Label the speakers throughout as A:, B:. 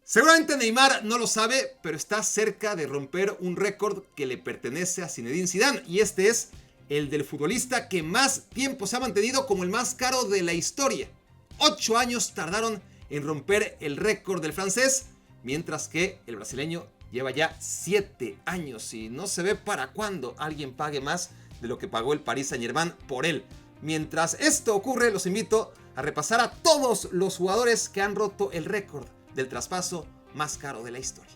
A: Seguramente Neymar no lo sabe, pero está cerca de romper un récord que le pertenece a Zinedine Zidane, y este es el del futbolista que más tiempo se ha mantenido como el más caro de la historia. 8 años tardaron en romper el récord del francés, mientras que el brasileño lleva ya 7 años y no se ve para cuándo alguien pague más de lo que pagó el Paris Saint-Germain por él. Mientras esto ocurre, los invito a repasar a todos los jugadores que han roto el récord del traspaso más caro de la historia.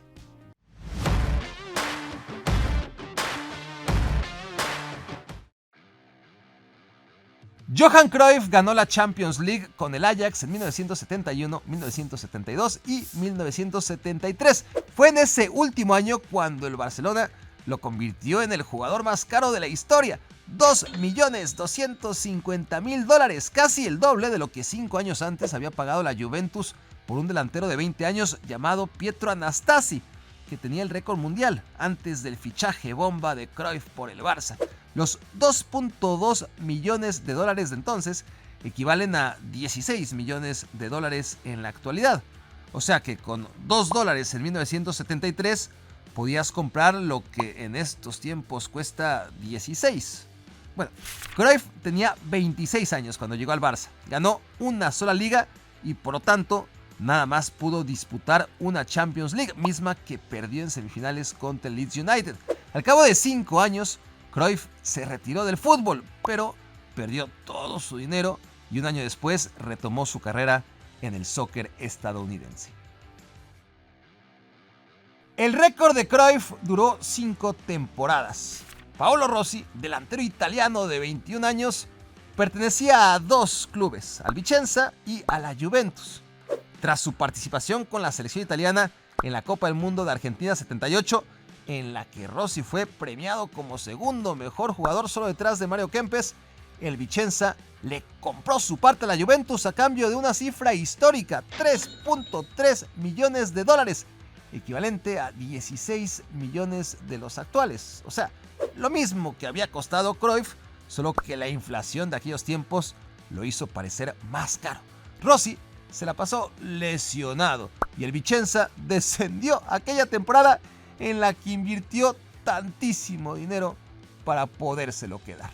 B: Johan Cruyff ganó la Champions League con el Ajax en 1971, 1972 y 1973. Fue en ese último año cuando el Barcelona lo convirtió en el jugador más caro de la historia. $2.250.000, casi el doble de lo que 5 años antes había pagado la Juventus por un delantero de 20 años llamado Pietro Anastasi, que tenía el récord mundial antes del fichaje bomba de Cruyff por el Barça. Los $2.2 millones de entonces equivalen a $16 millones en la actualidad. O sea que con $2 en 1973 podías comprar lo que en estos tiempos cuesta 16. Bueno, Cruyff tenía 26 años cuando llegó al Barça. Ganó una sola liga y por lo tanto nada más pudo disputar una Champions League, misma que perdió en semifinales contra el Leeds United. Al cabo de 5 años, Cruyff se retiró del fútbol, pero perdió todo su dinero y un año después retomó su carrera en el soccer estadounidense. El récord de Cruyff duró 5 temporadas. Paolo Rossi, delantero italiano de 21 años, pertenecía a 2 clubes, al Vicenza y a la Juventus. Tras su participación con la selección italiana en la Copa del Mundo de Argentina 78, en la que Rossi fue premiado como segundo mejor jugador solo detrás de Mario Kempes, el Vicenza le compró su parte a la Juventus a cambio de una cifra histórica, $3.3 millones, equivalente a 16 millones de los actuales. O sea, lo mismo que había costado Cruyff, solo que la inflación de aquellos tiempos lo hizo parecer más caro. Rossi se la pasó lesionado y el Vicenza descendió aquella temporada en la que invirtió tantísimo dinero para podérselo quedar.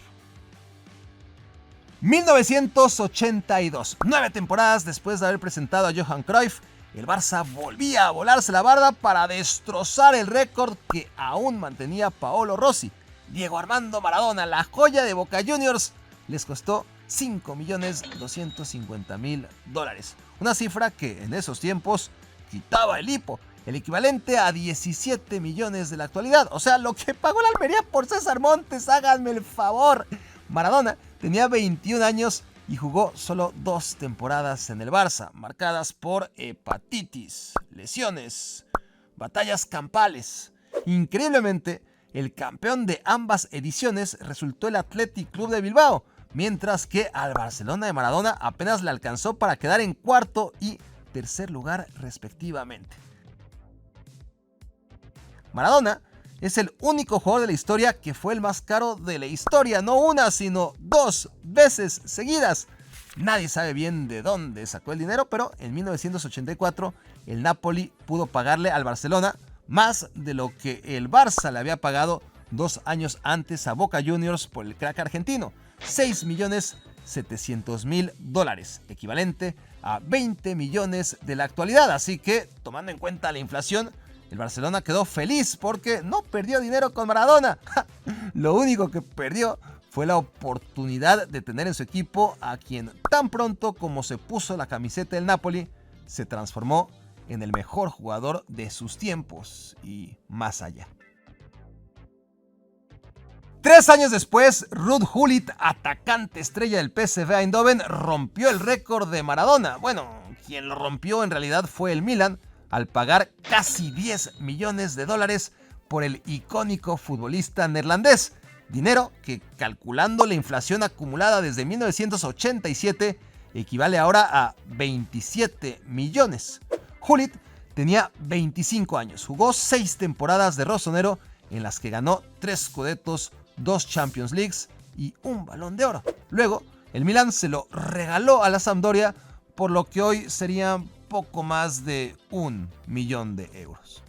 B: 1982, 9 temporadas después de haber presentado a Johan Cruyff, el Barça volvía a volarse la barda para destrozar el récord que aún mantenía Paolo Rossi. Diego Armando Maradona, la joya de Boca Juniors, les costó $5.250.000. Una cifra que en esos tiempos quitaba el hipo, el equivalente a 17 millones de la actualidad. O sea, lo que pagó la Almería por César Montes, háganme el favor. Maradona tenía 21 años y jugó solo 2 temporadas en el Barça, marcadas por hepatitis, lesiones, batallas campales. Increíblemente, el campeón de ambas ediciones resultó el Athletic Club de Bilbao, mientras que al Barcelona de Maradona apenas le alcanzó para quedar en cuarto y tercer lugar respectivamente. Maradona es el único jugador de la historia que fue el más caro de la historia, no una, sino 2 veces seguidas. Nadie sabe bien de dónde sacó el dinero, pero en 1984 el Napoli pudo pagarle al Barcelona más de lo que el Barça le había pagado 2 años antes a Boca Juniors por el crack argentino. $6.700.000, equivalente a 20 millones de la actualidad. Así que, tomando en cuenta la inflación, el Barcelona quedó feliz porque no perdió dinero con Maradona. Lo único que perdió fue la oportunidad de tener en su equipo a quien tan pronto como se puso la camiseta del Napoli, se transformó en el mejor jugador de sus tiempos y más allá. 3 años después, Ruud Gullit, atacante estrella del PSV Eindhoven, rompió el récord de Maradona. Bueno, quien lo rompió en realidad fue el Milan, al pagar casi $10 millones por el icónico futbolista neerlandés. Dinero que, calculando la inflación acumulada desde 1987, equivale ahora a 27 millones. Gullit tenía 25 años, jugó 6 temporadas de rosonero en las que ganó 3 Scudettos, 2 Champions Leagues y un Balón de Oro. Luego, el Milan se lo regaló a la Sampdoria, por lo que hoy serían poco más de 1 millón de euros.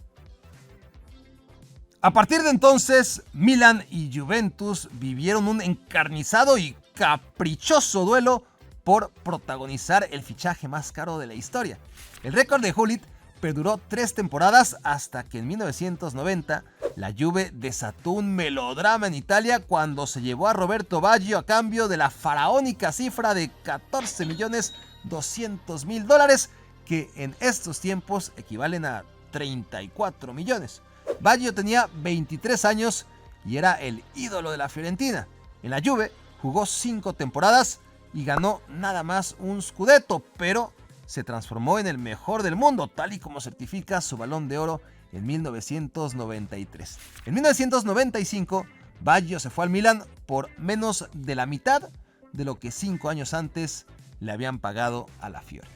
B: A partir de entonces, Milan y Juventus vivieron un encarnizado y caprichoso duelo por protagonizar el fichaje más caro de la historia. El récord de Gullit perduró 3 temporadas hasta que en 1990 la Juve desató un melodrama en Italia cuando se llevó a Roberto Baggio a cambio de la faraónica cifra de $14.200.000, que en estos tiempos equivalen a 34 millones. Baggio tenía 23 años y era el ídolo de la Fiorentina. En la Juve jugó 5 temporadas y ganó nada más un Scudetto, pero se transformó en el mejor del mundo, tal y como certifica su Balón de Oro en 1993. En 1995, Baggio se fue al Milan por menos de la mitad de lo que 5 años antes le habían pagado a la Fiore.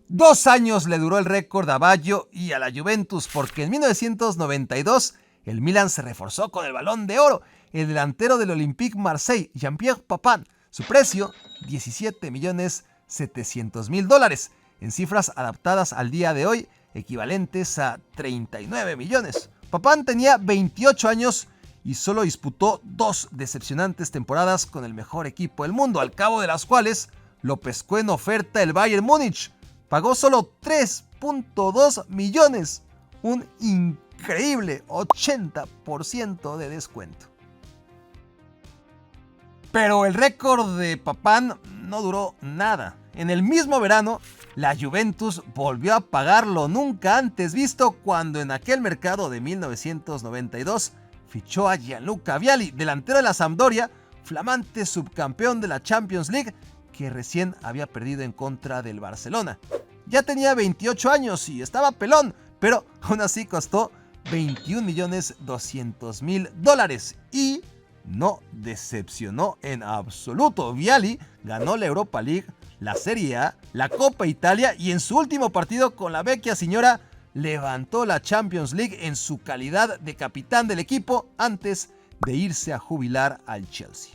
B: 2 años le duró el récord a Baggio y a la Juventus, porque en 1992 el Milan se reforzó con el Balón de Oro. El delantero del Olympique Marseille, Jean-Pierre Papin, su precio, $17.700.000, en cifras adaptadas al día de hoy, equivalentes a 39 millones. Papin tenía 28 años y solo disputó 2 decepcionantes temporadas con el mejor equipo del mundo, al cabo de las cuales lo pescó en oferta el Bayern Múnich. Pagó solo 3.2 millones, un increíble 80% de descuento. Pero el récord de Papin no duró nada. En el mismo verano, la Juventus volvió a pagar lo nunca antes visto cuando en aquel mercado de 1992 fichó a Gianluca Vialli, delantero de la Sampdoria, flamante subcampeón de la Champions League, que recién había perdido en contra del Barcelona. Ya tenía 28 años y estaba pelón, pero aún así costó $21.200.000 y no decepcionó en absoluto. Vialli ganó la Europa League, la Serie A, la Copa Italia y en su último partido con la vecchia señora levantó la Champions League en su calidad de capitán del equipo antes de irse a jubilar al Chelsea.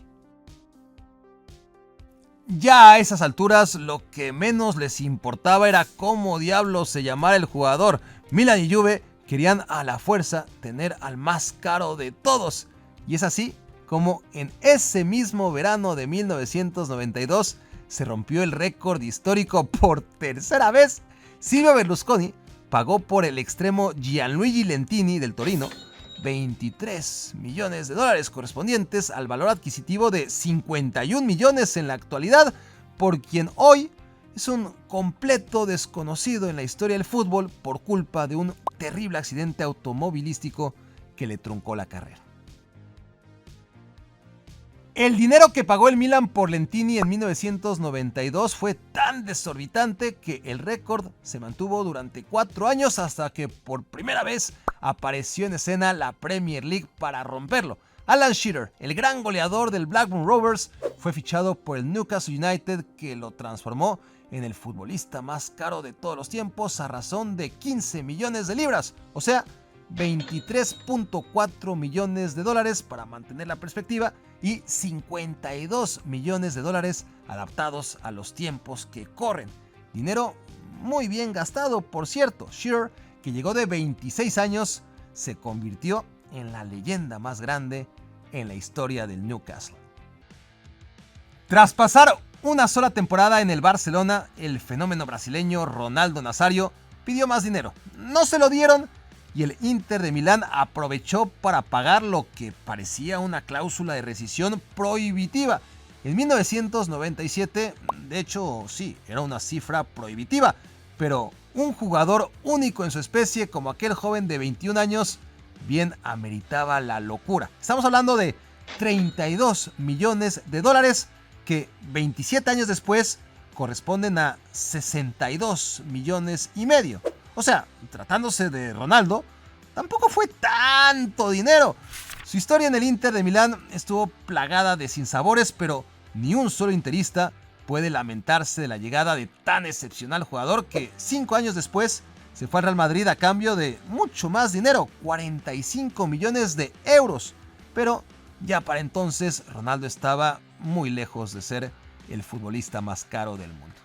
B: Ya a esas alturas lo que menos les importaba era cómo diablos se llamara el jugador. Milan y Juve querían a la fuerza tener al más caro de todos. Y es así como en ese mismo verano de 1992 se rompió el récord histórico por tercera vez. Silvio Berlusconi pagó por el extremo Gianluigi Lentini del Torino $23 millones, correspondientes al valor adquisitivo de 51 millones en la actualidad, por quien hoy es un completo desconocido en la historia del fútbol por culpa de un terrible accidente automovilístico que le truncó la carrera. El dinero que pagó el Milan por Lentini en 1992 fue tan desorbitante que el récord se mantuvo durante 4 años hasta que por primera vez apareció en escena la Premier League para romperlo. Alan Shearer, el gran goleador del Blackburn Rovers, fue fichado por el Newcastle United, que lo transformó en el futbolista más caro de todos los tiempos a razón de 15 millones de libras, o sea, $23.4 millones para mantener la perspectiva y 52 millones de dólares adaptados a los tiempos que corren. Dinero muy bien gastado, por cierto. Shearer, que llegó de 26 años, se convirtió en la leyenda más grande en la historia del Newcastle. Tras pasar una sola temporada en el Barcelona, el fenómeno brasileño Ronaldo Nazário pidió más dinero. No se lo dieron y el Inter de Milán aprovechó para pagar lo que parecía una cláusula de rescisión prohibitiva. En 1997, de hecho, sí, era una cifra prohibitiva, pero un jugador único en su especie como aquel joven de 21 años bien ameritaba la locura. Estamos hablando de 32 millones de dólares que 27 años después corresponden a 62 millones y medio. O sea, tratándose de Ronaldo, tampoco fue tanto dinero. Su historia en el Inter de Milán estuvo plagada de sinsabores, pero ni un solo interista puede lamentarse de la llegada de tan excepcional jugador que 5 años después se fue al Real Madrid a cambio de mucho más dinero, 45 millones de euros. Pero ya para entonces Ronaldo estaba muy lejos de ser el futbolista más caro del mundo.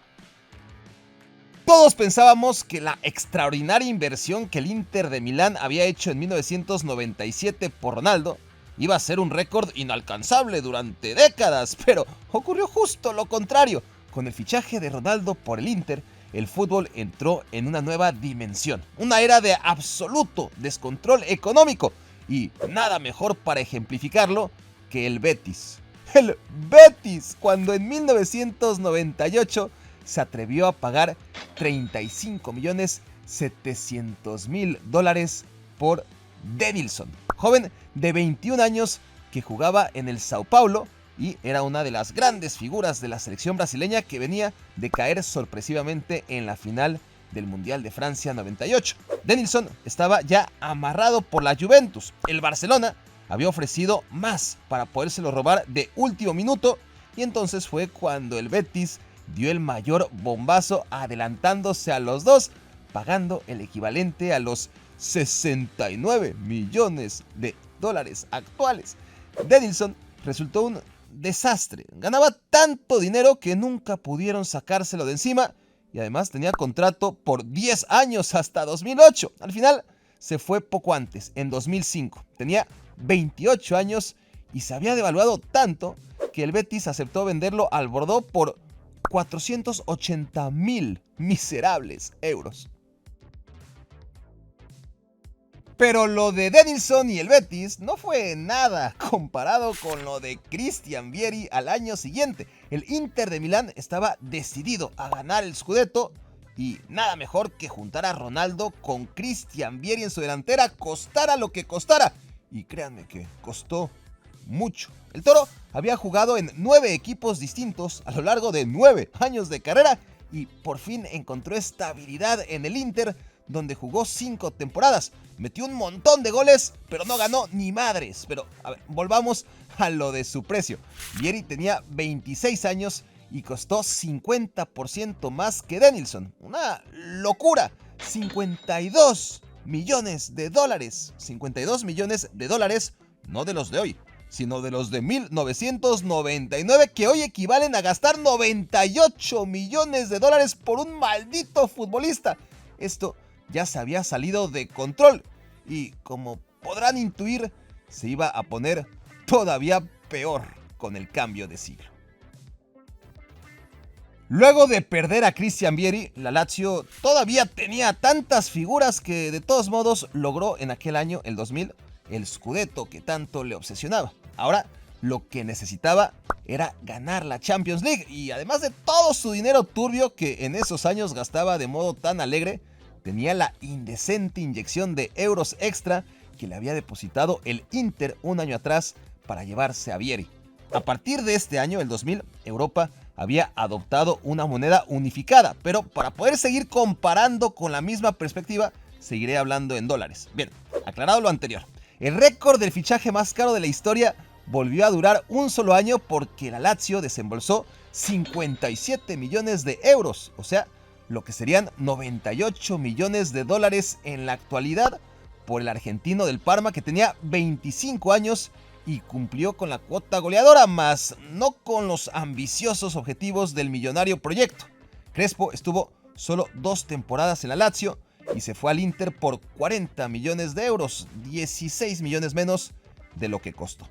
B: Todos pensábamos que la extraordinaria inversión que el Inter de Milán había hecho en 1997 por Ronaldo iba a ser un récord inalcanzable durante décadas, pero ocurrió justo lo contrario. Con el fichaje de Ronaldo por el Inter, el fútbol entró en una nueva dimensión, una era de absoluto descontrol económico, y nada mejor para ejemplificarlo que el Betis. El Betis, cuando en 1998 se atrevió a pagar $35.700.000 por Denilson, joven de 21 años que jugaba en el Sao Paulo y era una de las grandes figuras de la selección brasileña que venía de caer sorpresivamente en la final del Mundial de Francia 98. Denilson estaba ya amarrado por la Juventus. El Barcelona había ofrecido más para podérselo robar de último minuto y entonces fue cuando el Betis dio el mayor bombazo adelantándose a los dos, pagando el equivalente a los $69 millones actuales. Denilson resultó un desastre, ganaba tanto dinero que nunca pudieron sacárselo de encima y además tenía contrato por 10 años hasta 2008. Al final se fue poco antes, en 2005. Tenía 28 años y se había devaluado tanto que el Betis aceptó venderlo al Bordeaux por 480.000 miserables euros. Pero lo de Denilson y el Betis no fue nada comparado con lo de Christian Vieri al año siguiente. El Inter de Milán estaba decidido a ganar el Scudetto y nada mejor que juntar a Ronaldo con Christian Vieri en su delantera, costara lo que costara. Y créanme que costó mucho. El Toro había jugado en 9 equipos distintos a lo largo de 9 años de carrera y por fin encontró estabilidad en el Inter, donde jugó 5 temporadas. Metió un montón de goles, pero no ganó ni madres. Pero, a ver, volvamos a lo de su precio. Vieri tenía 26 años y costó 50% más que Denilson. Una locura. $52 millones. $52 millones, no de los de hoy, sino de los de 1999, que hoy equivalen a gastar $98 millones por un maldito futbolista. Esto ya se había salido de control y, como podrán intuir, se iba a poner todavía peor con el cambio de siglo. Luego de perder a Christian Vieri, la Lazio todavía tenía tantas figuras que de todos modos logró en aquel año, el 2000, el Scudetto que tanto le obsesionaba. Ahora lo que necesitaba era ganar la Champions League y además de todo su dinero turbio que en esos años gastaba de modo tan alegre, tenía la indecente inyección de euros extra que le había depositado el Inter un año atrás para llevarse a Vieri. A partir de este año, el 2000, Europa había adoptado una moneda unificada, pero para poder seguir comparando con la misma perspectiva, seguiré hablando en dólares. Bien, aclarado lo anterior, el récord del fichaje más caro de la historia volvió a durar un solo año porque la Lazio desembolsó 57 millones de euros, o sea, lo que serían $98 millones en la actualidad, por el argentino del Parma que tenía 25 años y cumplió con la cuota goleadora, más no con los ambiciosos objetivos del millonario proyecto. Crespo estuvo solo 2 temporadas en la Lazio y se fue al Inter por 40 millones de euros, 16 millones menos de lo que costó.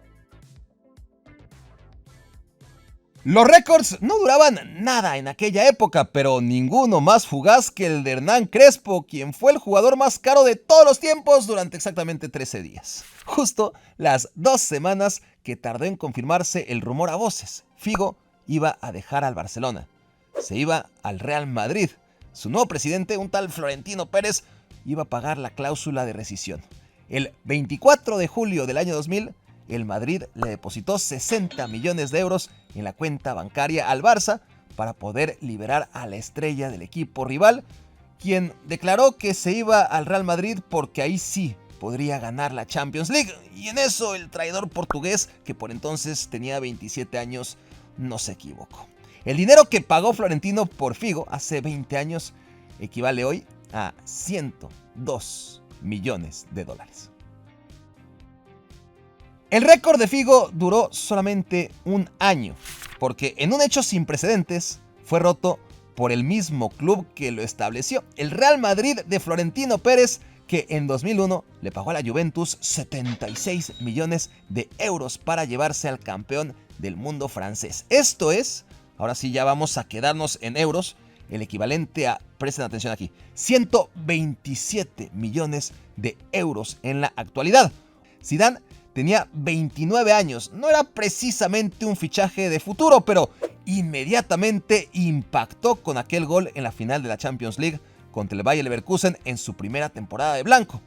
B: Los récords no duraban nada en aquella época, pero ninguno más fugaz que el de Hernán Crespo, quien fue el jugador más caro de todos los tiempos durante exactamente 13 días. Justo las 2 semanas que tardó en confirmarse el rumor a voces. Figo iba a dejar al Barcelona. Se iba al Real Madrid. Su nuevo presidente, un tal Florentino Pérez, iba a pagar la cláusula de rescisión. El 24 de julio del año 2000, el Madrid le depositó 60 millones de euros en la cuenta bancaria al Barça para poder liberar a la estrella del equipo rival, quien declaró que se iba al Real Madrid porque ahí sí podría ganar la Champions League. Y en eso el traidor portugués, que por entonces tenía 27 años, no se equivocó. El dinero que pagó Florentino por Figo hace 20 años equivale hoy a $102 millones. El récord de Figo duró solamente un año, porque en un hecho sin precedentes fue roto por el mismo club que lo estableció, el Real Madrid de Florentino Pérez, que en 2001 le pagó a la Juventus 76 millones de euros para llevarse al campeón del mundo francés. Esto es, ahora sí ya vamos a quedarnos en euros, el equivalente a, presten atención aquí, 127 millones de euros en la actualidad. Zidane tenía 29 años, no era precisamente un fichaje de futuro, pero inmediatamente impactó con aquel gol en la final de la Champions League contra el Bayer Leverkusen en su primera temporada de blanco.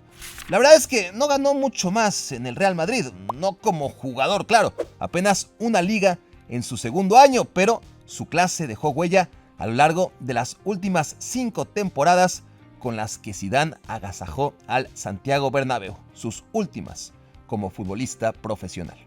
B: La verdad es que no ganó mucho más en el Real Madrid, no como jugador, claro, apenas una liga en su segundo año, pero su clase dejó huella a lo largo de las últimas 5 temporadas con las que Zidane agasajó al Santiago Bernabéu, sus últimas como futbolista profesional.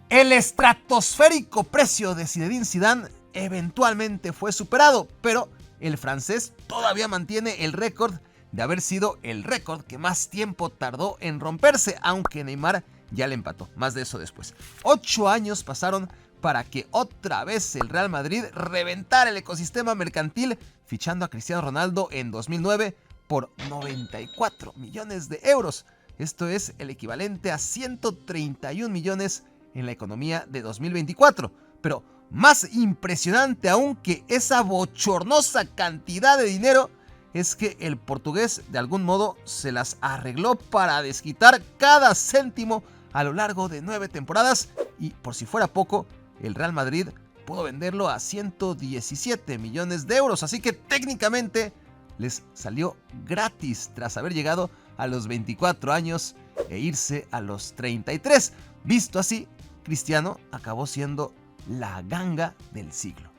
B: El estratosférico precio de Zinedine Zidane eventualmente fue superado, pero el francés todavía mantiene el récord de haber sido el récord que más tiempo tardó en romperse, aunque Neymar ya le empató. Más de eso después. 8 años pasaron para que otra vez el Real Madrid reventara el ecosistema mercantil, fichando a Cristiano Ronaldo en 2009 por 94 millones de euros. Esto es el equivalente a 131 millones en la economía de 2024. Pero más impresionante aún que esa bochornosa cantidad de dinero es que el portugués de algún modo se las arregló para desquitar cada céntimo a lo largo de 9 temporadas y, por si fuera poco, el Real Madrid pudo venderlo a 117 millones de euros, así que técnicamente les salió gratis tras haber llegado a los 24 años e irse a los 33. Visto así, Cristiano acabó siendo la ganga del siglo.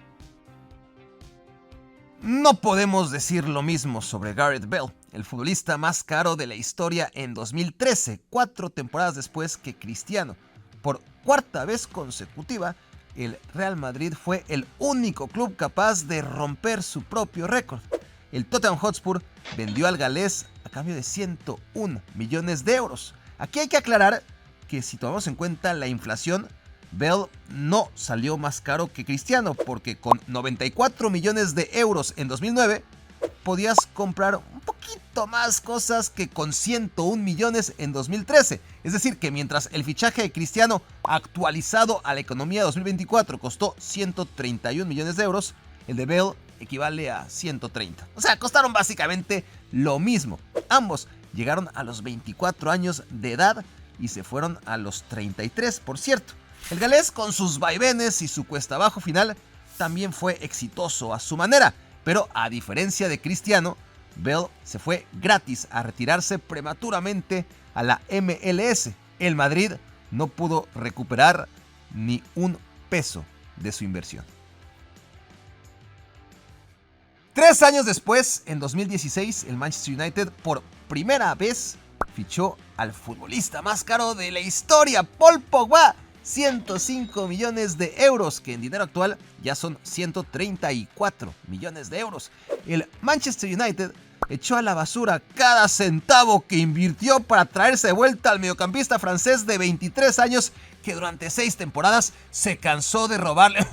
B: No podemos decir lo mismo sobre Gareth Bale, el futbolista más caro de la historia en 2013, 4 temporadas después que Cristiano. Por cuarta vez consecutiva, el Real Madrid fue el único club capaz de romper su propio récord. El Tottenham Hotspur vendió al galés a cambio de 101 millones de euros. Aquí hay que aclarar que si tomamos en cuenta la inflación, Bale no salió más caro que Cristiano, porque con 94 millones de euros en 2009 podías comprar un poquito más cosas que con 101 millones en 2013. Es decir, que mientras el fichaje de Cristiano actualizado a la economía de 2024 costó 131 millones de euros, el de Bale equivale a 130. O sea, costaron básicamente lo mismo. Ambos llegaron a los 24 años de edad y se fueron a los 33, por cierto. El galés, con sus vaivenes y su cuesta abajo final, también fue exitoso a su manera, pero a diferencia de Cristiano, Bale se fue gratis a retirarse prematuramente a la MLS. El Madrid no pudo recuperar ni un peso de su inversión. 3 años después, en 2016, el Manchester United por primera vez fichó al futbolista más caro de la historia, Paul Pogba. 105 millones de euros, que en dinero actual ya son 134 millones de euros. El Manchester United echó a la basura cada centavo que invirtió para traerse de vuelta al mediocampista francés de 23 años que durante 6 temporadas se cansó de robarle.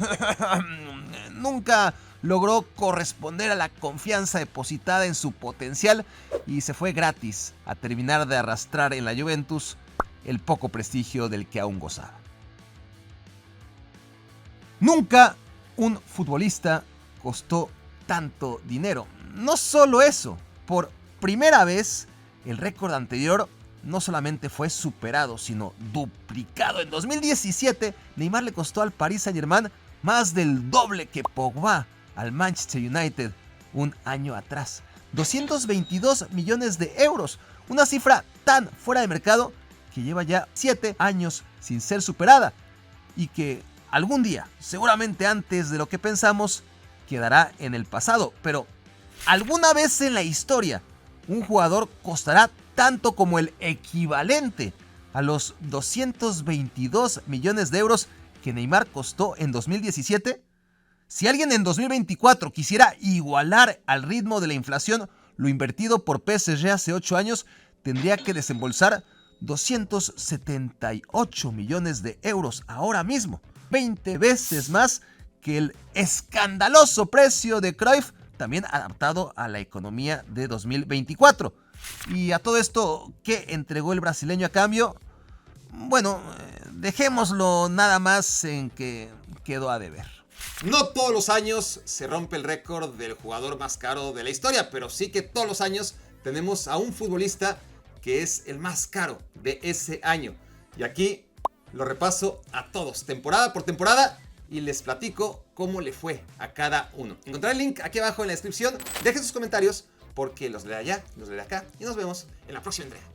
B: Nunca logró corresponder a la confianza depositada en su potencial y se fue gratis a terminar de arrastrar en la Juventus el poco prestigio del que aún gozaba. Nunca un futbolista costó tanto dinero. No solo eso, por primera vez el récord anterior no solamente fue superado, sino duplicado. En 2017, Neymar le costó al Paris Saint-Germain más del doble que Pogba al Manchester United un año atrás. 222 millones de euros, una cifra tan fuera de mercado que lleva ya 7 años sin ser superada y que algún día, seguramente antes de lo que pensamos, quedará en el pasado. Pero alguna vez en la historia, un jugador costará tanto como el equivalente a los 222 millones de euros que Neymar costó en 2017. Si alguien en 2024 quisiera igualar al ritmo de la inflación lo invertido por PSG hace 8 años, tendría que desembolsar 278 millones de euros ahora mismo. 20 veces más que el escandaloso precio de Cruyff, también adaptado a la economía de 2024. Y a todo esto, ¿qué entregó el brasileño a cambio? Bueno, dejémoslo nada más en que quedó a deber.
A: No todos los años se rompe el récord del jugador más caro de la historia, pero sí que todos los años tenemos a un futbolista que es el más caro de ese año. Y aquí lo repaso a todos, temporada por temporada, y les platico cómo le fue a cada uno. Encontraré el link aquí abajo en la descripción. Dejen sus comentarios porque los leeré allá, los leeré acá y nos vemos en la próxima entrega.